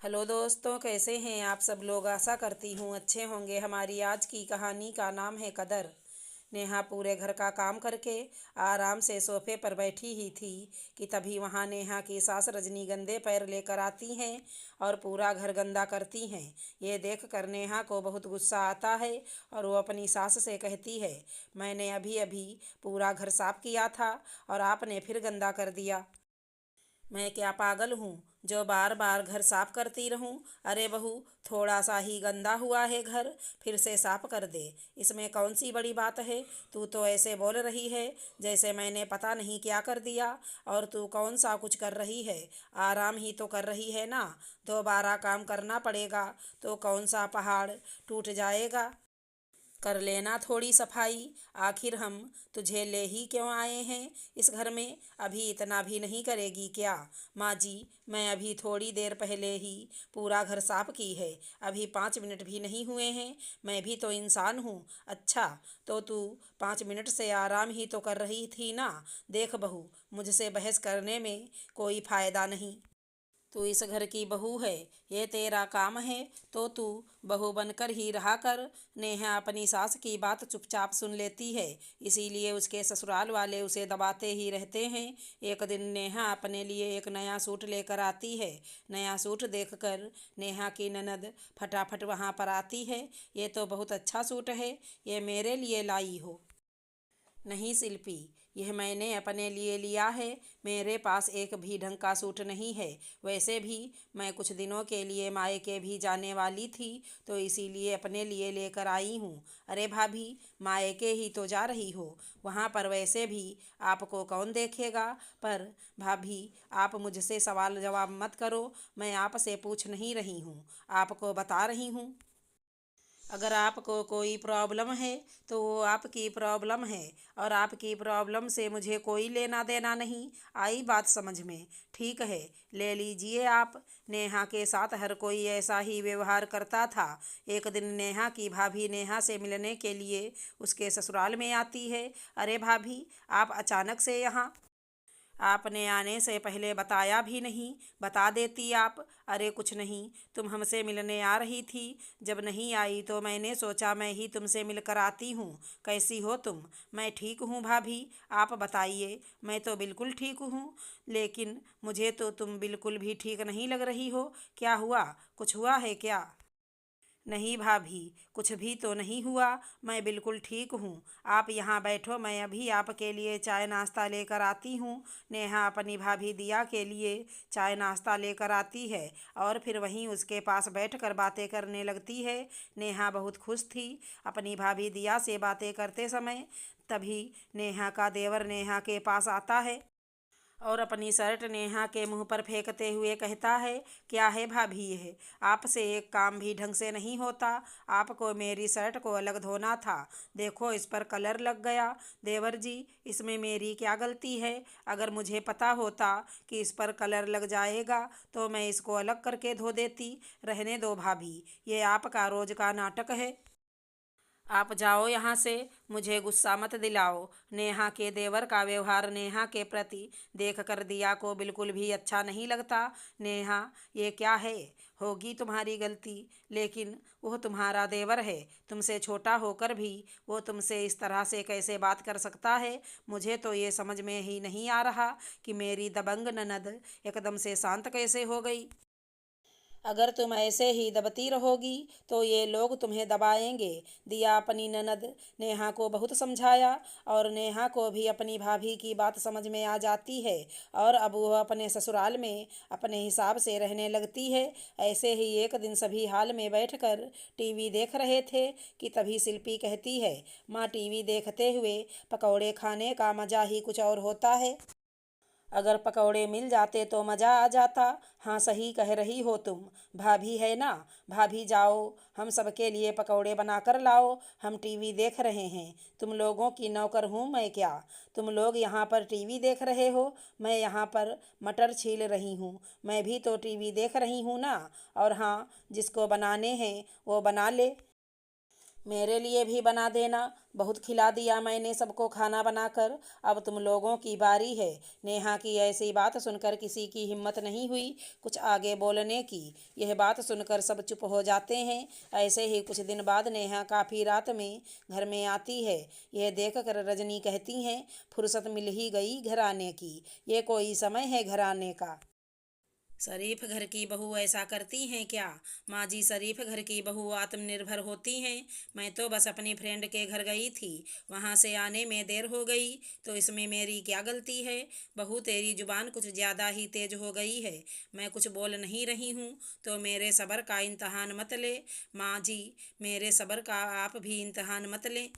Hello दोस्तों, कैसे हैं आप सब लोग। आशा करती हूँ अच्छे होंगे। हमारी आज की कहानी का नाम है कदर। नेहा पूरे घर का काम करके आराम से सोफे पर बैठी ही थी कि तभी वहाँ नेहा की सास रजनी गंदे पैर लेकर आती हैं और पूरा घर गंदा करती हैं। ये देख कर नेहा को बहुत गुस्सा आता है और वो अपनी सास से कहती है, मैंने अभी अभी पूरा घर साफ किया था और आपने फिर गंदा कर दिया। मैं क्या पागल हूँ जो बार बार घर साफ करती रहूँ। अरे बहू, थोड़ा सा ही गंदा हुआ है घर, फिर से साफ कर दे। इसमें कौन सी बड़ी बात है। तू तो ऐसे बोल रही है जैसे मैंने पता नहीं क्या कर दिया। और तू कौन सा कुछ कर रही है। आराम ही तो कर रही है ना। दोबारा काम करना पड़ेगा तो कौन सा पहाड़ टूट जाएगा। कर लेना थोड़ी सफाई। आखिर हम तुझे ले ही क्यों आए हैं इस घर में। अभी इतना भी नहीं करेगी क्या। माँ जी, मैं अभी थोड़ी देर पहले ही पूरा घर साफ की है। अभी 5 मिनट भी नहीं हुए हैं। मैं भी तो इंसान हूँ। अच्छा, तो तू 5 मिनट से आराम ही तो कर रही थी ना। देख बहू, मुझसे बहस करने में कोई फ़ायदा नहीं। तू इस घर की बहू है, ये तेरा काम है, तो तू बहू बनकर ही रहा कर। नेहा अपनी सास की बात चुपचाप सुन लेती है, इसीलिए उसके ससुराल वाले उसे दबाते ही रहते हैं। एक दिन नेहा अपने लिए एक नया सूट लेकर आती है। नया सूट देखकर नेहा की ननद फटाफट वहाँ पर आती है। ये तो बहुत अच्छा सूट है, ये मेरे लिए लाई हो। नहीं शिल्पी, यह मैंने अपने लिए लिया है। मेरे पास एक भी ढंग का सूट नहीं है। वैसे भी मैं कुछ दिनों के लिए मायके भी जाने वाली थी, तो इसीलिए अपने लिए लेकर आई हूँ। अरे भाभी, मायके ही तो जा रही हो, वहाँ पर वैसे भी आपको कौन देखेगा। पर भाभी, आप मुझसे सवाल जवाब मत करो। मैं आपसे पूछ नहीं रही हूँ, आपको बता रही हूँ। अगर आपको कोई प्रॉब्लम है तो वो आपकी प्रॉब्लम है, और आपकी प्रॉब्लम से मुझे कोई लेना देना नहीं। आई बात समझ में। ठीक है, ले लीजिए आप। नेहा के साथ हर कोई ऐसा ही व्यवहार करता था। एक दिन नेहा की भाभी नेहा से मिलने के लिए उसके ससुराल में आती है। अरे भाभी, आप अचानक से यहाँ। आपने आने से पहले बताया भी नहीं, बता देती आप। अरे कुछ नहीं, तुम हमसे मिलने आ रही थी। जब नहीं आई तो मैंने सोचा मैं ही तुमसे मिलकर आती हूँ। कैसी हो तुम। मैं ठीक हूँ भाभी, आप बताइए। मैं तो बिल्कुल ठीक हूँ, लेकिन मुझे तो तुम बिल्कुल भी ठीक नहीं लग रही हो। क्या हुआ, कुछ हुआ है क्या। नहीं भाभी, कुछ भी तो नहीं हुआ। मैं बिल्कुल ठीक हूँ। आप यहाँ बैठो, मैं अभी आपके लिए चाय नाश्ता लेकर आती हूँ। नेहा अपनी भाभी दिया के लिए चाय नाश्ता लेकर आती है और फिर वहीं उसके पास बैठकर बातें करने लगती है। नेहा बहुत खुश थी अपनी भाभी दिया से बातें करते समय। तभी नेहा का देवर नेहा के पास आता है और अपनी शर्ट नेहा के मुंह पर फेंकते हुए कहता है, क्या है भाभी, यह आपसे एक काम भी ढंग से नहीं होता। आपको मेरी शर्ट को अलग धोना था। देखो, इस पर कलर लग गया। देवर जी, इसमें मेरी क्या गलती है। अगर मुझे पता होता कि इस पर कलर लग जाएगा तो मैं इसको अलग करके धो देती। रहने दो भाभी, ये आपका रोज का नाटक है। आप जाओ यहाँ से, मुझे गुस्सा मत दिलाओ। नेहा के देवर का व्यवहार नेहा के प्रति देख कर दिया को बिल्कुल भी अच्छा नहीं लगता। नेहा, ये क्या है। होगी तुम्हारी गलती, लेकिन वह तुम्हारा देवर है। तुमसे छोटा होकर भी वो तुमसे इस तरह से कैसे बात कर सकता है। मुझे तो ये समझ में ही नहीं आ रहा कि मेरी दबंग ननद एकदम से शांत कैसे हो गई। अगर तुम ऐसे ही दबती रहोगी तो ये लोग तुम्हें दबाएंगे। दिया अपनी ननद नेहा को बहुत समझाया और नेहा को भी अपनी भाभी की बात समझ में आ जाती है और अब वह अपने ससुराल में अपने हिसाब से रहने लगती है। ऐसे ही एक दिन सभी हाल में बैठकर टीवी देख रहे थे कि तभी शिल्पी कहती है, माँ, टीवी देखते हुए पकौड़े खाने का मज़ा ही कुछ और होता है। अगर पकौड़े मिल जाते तो मज़ा आ जाता। हाँ, सही कह रही हो तुम। भाभी है ना। भाभी, जाओ, हम सबके लिए पकौड़े बना कर लाओ। हम टीवी देख रहे हैं। तुम लोगों की नौकर हूँ मैं क्या। तुम लोग यहाँ पर टीवी देख रहे हो, मैं यहाँ पर मटर छील रही हूँ। मैं भी तो टीवी देख रही हूँ ना। और हाँ, जिसको बनाने हैं वो बना ले। मेरे लिए भी बना देना। बहुत खिला दिया मैंने सबको खाना बनाकर, अब तुम लोगों की बारी है। नेहा की ऐसी बात सुनकर किसी की हिम्मत नहीं हुई कुछ आगे बोलने की। यह बात सुनकर सब चुप हो जाते हैं। ऐसे ही कुछ दिन बाद नेहा काफ़ी रात में घर में आती है। यह देखकर रजनी कहती हैं, फुर्सत मिल ही गई घर आने की। ये कोई समय है घर आने का? शरीफ घर की बहू ऐसा करती हैं क्या? माँ जी, शरीफ घर की बहू आत्मनिर्भर होती हैं। मैं तो बस अपनी फ्रेंड के घर गई थी, वहाँ से आने में देर हो गई, तो इसमें मेरी क्या गलती है? बहू, तेरी जुबान कुछ ज़्यादा ही तेज हो गई है। मैं कुछ बोल नहीं रही हूँ तो मेरे सब्र का इम्तहान मत ले। माँ जी, मेरे सब्र का आप भी इम्तहान मत लें।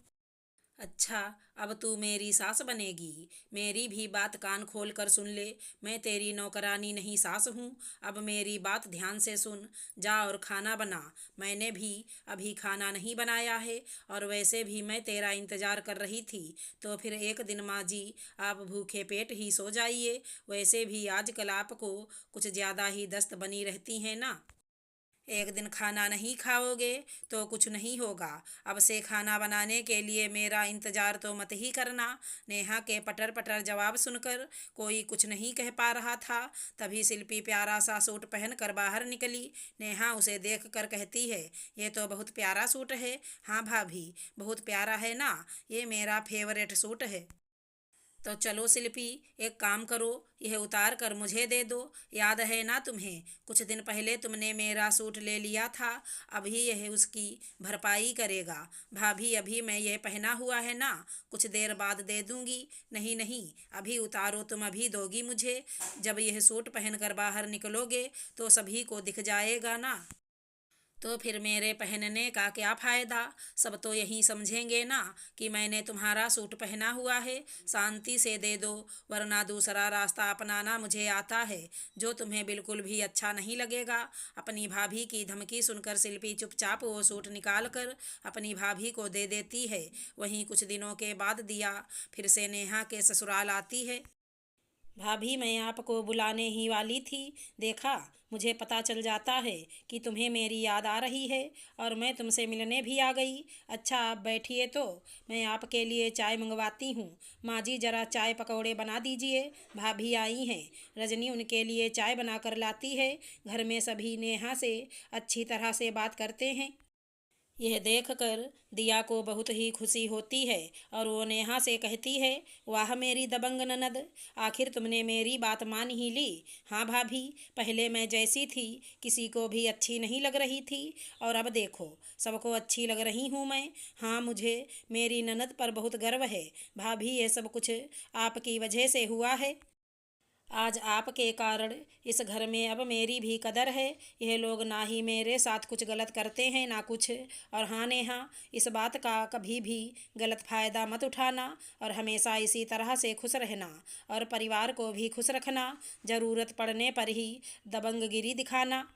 अच्छा, अब तू मेरी सास बनेगी? मेरी भी बात कान खोल कर सुन ले। मैं तेरी नौकरानी नहीं, सास हूँ। अब मेरी बात ध्यान से सुन। जा और खाना बना। मैंने भी अभी खाना नहीं बनाया है, और वैसे भी मैं तेरा इंतज़ार कर रही थी। तो फिर एक दिन माँ जी, आप भूखे पेट ही सो जाइए। वैसे भी आजकल आपको कुछ ज़्यादा ही दस्त बनी रहती है ना। एक दिन खाना नहीं खाओगे तो कुछ नहीं होगा। अब से खाना बनाने के लिए मेरा इंतज़ार तो मत ही करना। नेहा के पटर पटर जवाब सुनकर कोई कुछ नहीं कह पा रहा था। तभी शिल्पी प्यारा सा सूट पहन कर बाहर निकली। नेहा उसे देख कर कहती है, ये तो बहुत प्यारा सूट है। हाँ भाभी, बहुत प्यारा है ना, ये मेरा फेवरेट सूट है। तो चलो शिल्पी, एक काम करो, यह उतार कर मुझे दे दो। याद है ना तुम्हें, कुछ दिन पहले तुमने मेरा सूट ले लिया था। अभी यह उसकी भरपाई करेगा। भाभी, अभी मैं यह पहना हुआ है ना, कुछ देर बाद दे दूंगी। नहीं नहीं, अभी उतारो, तुम अभी दोगी मुझे। जब यह सूट पहन कर बाहर निकलोगे तो सभी को दिख जाएगा ना। तो फिर मेरे पहनने का क्या फ़ायदा? सब तो यही समझेंगे ना कि मैंने तुम्हारा सूट पहना हुआ है। शांति से दे दो, वरना दूसरा रास्ता अपनाना मुझे आता है, जो तुम्हें बिल्कुल भी अच्छा नहीं लगेगा। अपनी भाभी की धमकी सुनकर शिल्पी चुपचाप वो सूट निकाल कर अपनी भाभी को दे देती है। वहीं कुछ दिनों के बाद दिया फिर से नेहा के ससुराल आती है। भाभी, मैं आपको बुलाने ही वाली थी। देखा, मुझे पता चल जाता है कि तुम्हें मेरी याद आ रही है, और मैं तुमसे मिलने भी आ गई। अच्छा, आप बैठिए, तो मैं आपके लिए चाय मंगवाती हूँ। माँ जी, ज़रा चाय पकौड़े बना दीजिए। भाभी आई हैं। रजनी उनके लिए चाय बना कर लाती है। घर में सभी नेहा से अच्छी तरह से बात करते हैं। यह देखकर दिया को बहुत ही खुशी होती है, और वो नेहा से कहती है, वाह मेरी दबंग ननद, आखिर तुमने मेरी बात मान ही ली। हाँ भाभी, पहले मैं जैसी थी किसी को भी अच्छी नहीं लग रही थी, और अब देखो सबको अच्छी लग रही हूँ मैं। हाँ, मुझे मेरी ननद पर बहुत गर्व है। भाभी, ये सब कुछ आपकी वजह से हुआ है। आज आपके कारण इस घर में अब मेरी भी कदर है। यह लोग ना ही मेरे साथ कुछ गलत करते हैं ना कुछ। और हाँ नेहा, इस बात का कभी भी गलत फ़ायदा मत उठाना, और हमेशा इसी तरह से खुश रहना, और परिवार को भी खुश रखना। ज़रूरत पड़ने पर ही दबंगगिरी दिखाना।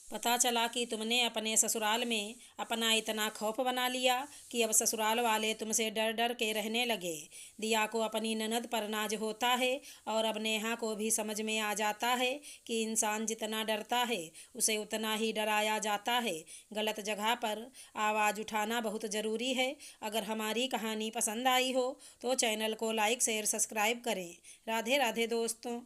पता चला कि तुमने अपने ससुराल में अपना इतना खौफ बना लिया कि अब ससुराल वाले तुमसे डर डर के रहने लगे। दिया को अपनी ननद पर नाज होता है, और अब नेहा को भी समझ में आ जाता है कि इंसान जितना डरता है उसे उतना ही डराया जाता है। गलत जगह पर आवाज़ उठाना बहुत ज़रूरी है। अगर हमारी कहानी पसंद आई हो तो चैनल को लाइक शेयर सब्सक्राइब करें। राधे राधे दोस्तों।